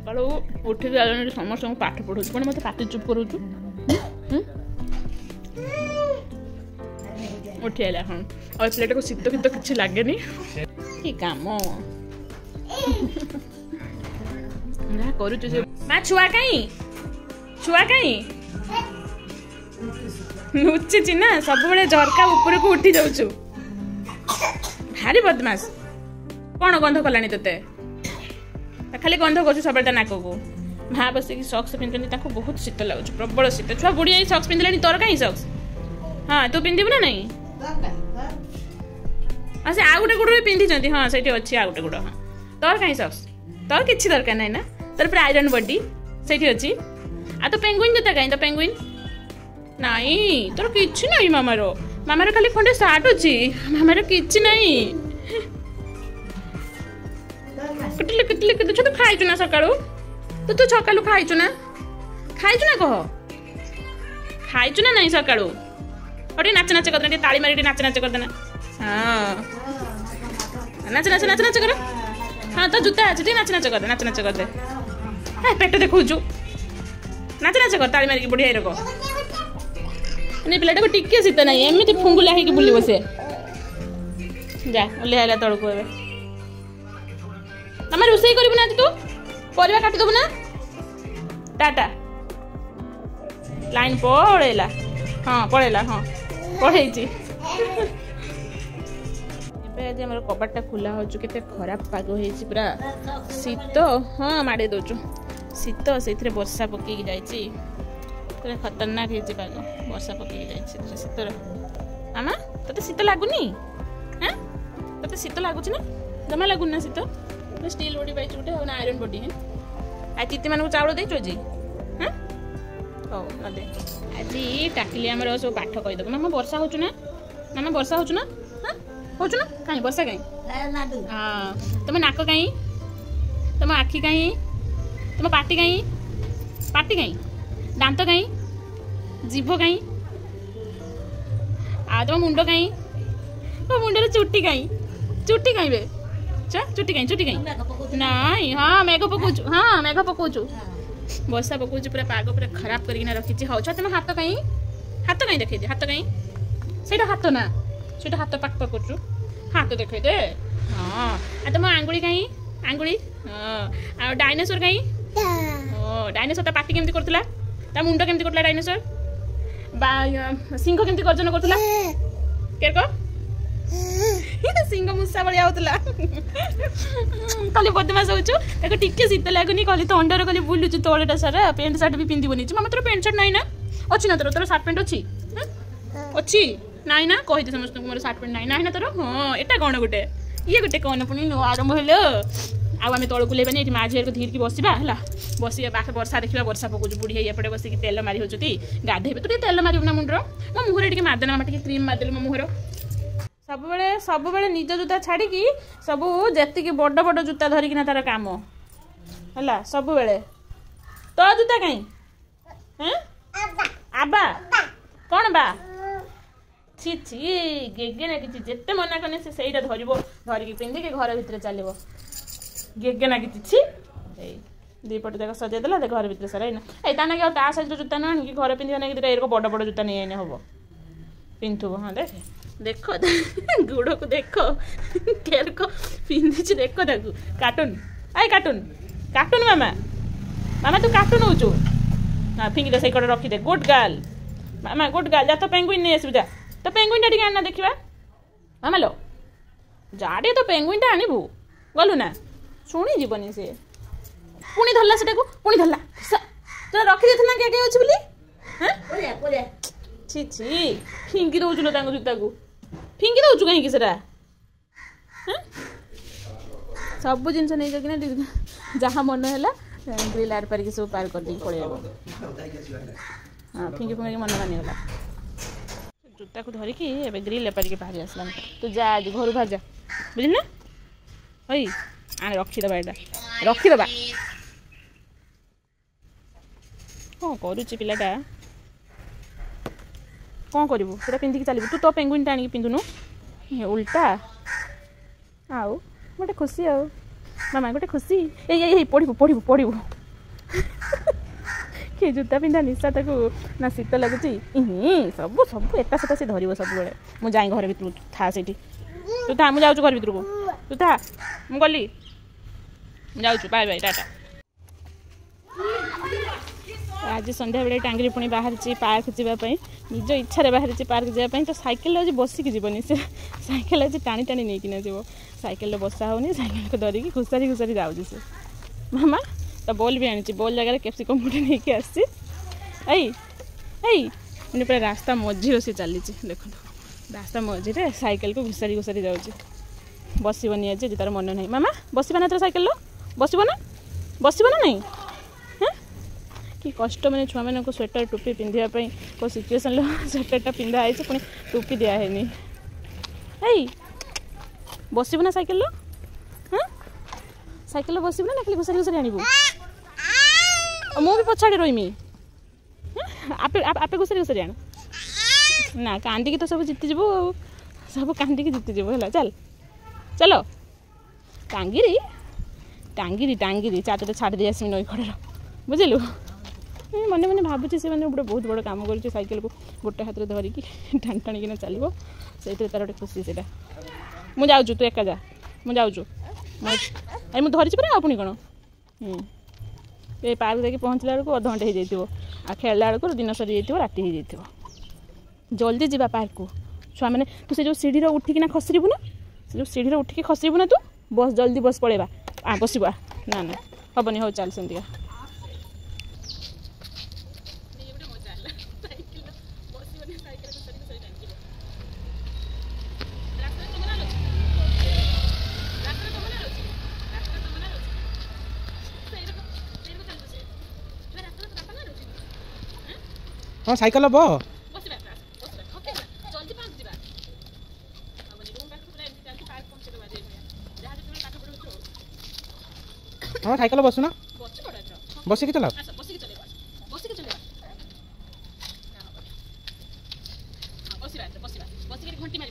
सकालू उठिक समस्त पाठ पढ़ू कौन मत पाटी चुप करूँ उठी आला हाँ और प्लेट को शीत फीत किसी लगे कि कम करूँ माँ छुआ कहीं लुचि ना सब झरका ऊपर को उठी जाऊँ भारी बदमाश कौन गंध कलानी तोते खाली गंध कर सब नाक को माँ बस सक्स पिंधुनी बहुत शीत लगुच प्रबल शीत छुआ बुढ़िया सक्स पिंधे तोर कहीं सक्स हाँ तू पिंधु ना नहीं हाँ से आउ गोटे गोटे पिंधि हाँ से अच्छी आउ गोटे गोड़ हाँ तोर कहीं सक्स तोर किसी दरकार ना तोर पूरा आयरन बॉडी से अच्छी आ तो पेंगुइन जोता कहीं तो पेंगुइन नहीं तोर किसी नहीं मामार खाली खंडे सार्ट अच्छी मामार किसी नहीं तू खाइचु ना सकाळू तू सकाळू खाइचु ना कह खाइचु ना नहीं सकाळू और नाच नाच कर ताली मारी नाच नाच कर देना हाँ नाच नाच नाच नाच कर हाँ तो जूता अच्छे नाच नाच कर दे नाच नाच कर दे पेट देखुचु नाच नाच कर ताली मारिक बुढ़िया रख पिलाटा को टिके शीत ना एमती फुंगुला हो बुल से जा ओह्लैला तौक ए तमें रोसे करू ना तू परिवा काटिदेबू ना टाटा लाइन पड़ेला हाँ पड़ेला हाँ पढ़े आज आम कबाटा खोला हो खराब पाग हो पूरा शीत हाँ माड़े दौचु शीत से वर्षा पकईक जाए खतरनाक हो पाग वर्षा पकईक जाए शीत आमा ते शीत लगुनि हाँ ते शीत लगुच ना जमा लगुन ना शीत स्टील बॉडी पाई गोटे आयरन बॉडी है आज चित्ती मान चाउल देचु आज हाँ हौ दे आज टाकिली आम सब पाठ कहीदेव मामा वर्षा हो मामा वर्षा हो कहीं वर्षा कहीं हाँ तुम नाक कहीं तुम आखि कहीं तुम पाटी कहीं दांत कहीं जीभ कहीं आ तुम मुंड कहीं मुंडे चुट्टी कहीं बे चुट्टी कहीं नहीं हाँ मेघ पकाचु हाँ मेघ पकाचु वर्षा पकाचु पूरा पाग पूरा खराब करके रखी हाँ तुम हाथ कहीं देखे दे हाथ कहीं से हाथ ना से हाथ पाक पकाचु हाथ देखे दे हाँ आ तुम आंगुड़ी कहीं आंगुड़ी हाँ आ डायनासोर कहीं डायनासोर ता पाटी केमती करथुला ता मुंड केमती करथुला डायनासोर बा सिंह केमती गर्जन करथुला केरको सिंह मुसा भाई आउला खाली बदमाश होचु टिके शीत लगुनि खाली थंडर खाली बुलुचु तोड़ेटा सारा पेंट सार्ट भी पिंधि बनी मामा तोर पेंट सार्ट नहीं ना अच्छी ना तोर सार्ट पेंट अच्छी अच्छी नहीं ना कही समस्त मोर सार्ट पेंट नहीं ना तोर हाँ एटा कौन गोटे ये गोटे कौन पुणी आरंभ हेलो आम तौक लेबानी ये माझी को धीर की बसवा है बस बाक वर्षा देखा वर्षा पकाऊ बुढ़ी एपटे बस तेल मारी हो गाधे तू तेल मारू ना मुंडर मो मुहर टे मारदे मामा टे क्रीम मारदे मो मुहर सब बेले निज जूता छाड़ी सब जी बड़ बड़ जूता धरिकिना तार काम है सब बेले तो जूता कहीं आबा कौन बा छी गेगे ना कि जिते मना कने से सहीटा धरिकी पिंधिकी घर भितर चलो गेगे ना कि दीपट जाक सजेदेला घर भितर सारा ना कि ता साइज जूता ना कि घर पिंधि ना कि बड़ बड़ जूता नहीं आने हम पिंधु हाँ देख गुड़ को देख केर को पिंधि देख कार्टून आई कार्टून मामा तू कार्टून हो हाँ फिंगी दे से रखीदे गुड गर्ल मामा गुड गर्ल जा तो पेंगुइन नहीं आसू जा तो पेंगुइन टा आना देखा मामा लो जा तो पेंगुइन टा आनबू गलु ना शुणी जीवनी सी पुणी धरला से पुणी धरला तो रखी देना क्या क्या अच्छी बोली छी फिंगी दौचु ना जूता को फिंगी दौचु कहीं से सब जिन नहीं जहाँ मन है ग्रिल आड़ पारिक सब पार कर पड़े हाँ फिंगी फिंगी मन मानिगला जूता को धरिकी ए ग्रिल पारिक बाहरी आसला तू जा आज घर बाहर जा बुझल ना हई आने रखीदबा एटा रखीदबा कौन करुच्ची पिलाटा कौन करू पूरा पिंधिकी चलू तू तो पेंगुइन टाणी पिंधुनु उल्टा आउ गोटे खुशी मामा गोटे खुशी ए पड़ू पड़ू पड़ू कि जूता पिंधा निशा ताको ना शीत लगुच सब सब एटा सेटा से धरव सब बेले मुझे जाए घर भर था से तू था मुझे जाऊँ घर भर को तू था मुझे गली जाऊँ बाय बाय टाटा। आज संध्या बेले टांगी पुणी बाहर पार्क जावाई निज इच्छा बाहर पार्क जावाई तो सैकेल आज बसिक जीवनी से सैकेल आज टाणी टाणी नहीं जीव सैकेल बसा होनी सैकेल को धरिकी घुसारी घुसारी जाऊँ से मामा तो बॉल भी आनी बॉल जगह कैप्सिकम गोटे नहीं आसी मैंने पूरा रास्ता मझी से चली देखो रास्ता मझी सैकेल को घुसारी घुसारी जाऊँगी बसबनी आज तार मन नहीं मामा बसबा ना तो सैकेल बसब ना नहीं कि कष्ट मैंने छुआ मान स्वेटर टोपी पिंधापी को सिचुएसन स्वेटरटा पिंधाई पुणी टोपी दिहनी बसबू ना सैकेल हाँ सैकेल बसबू ना खाली घुसारी घुसारी आणबू मु भी पछाड़े रही आपे आपे घुसारी घुसारी आण ना कांदिकी तो सब जीतीजु सब कांदिकी जीतीजु है चल चलो टांगिरी टांगिरी टांगिरी चाटते छाड़ दे आसमी नई खड़र बुझलु मन मन भावुँ से मैंने गोटे बहुत बड़ काम कर सैकेल को गोटे हाथ में धरिकी टाणी टाणिकिना चलो से तार गोटे खुशी से मुझे जाऊँ तू एका जा मुझे जाऊँ मुझे धरी पा पुणी कौन ये पार्क देखिए पहुँचला बेलू अध घंटे हो खेलला बेलू दिन सरी जाइए राति हो जाइए जल्दी जा पार्क को छुआ मैंने तू से जो सीढ़ी उठिकिना खसरबू ना से जो सीढ़ी उठिकी खसरबू ना तू बस जल्दी बस पड़ेगा बसवा ना ना हेनी हो चल सेमती हाँ साइकेल बो हाँ साइकेल बसु ना बसिक चलाओ घंटी मार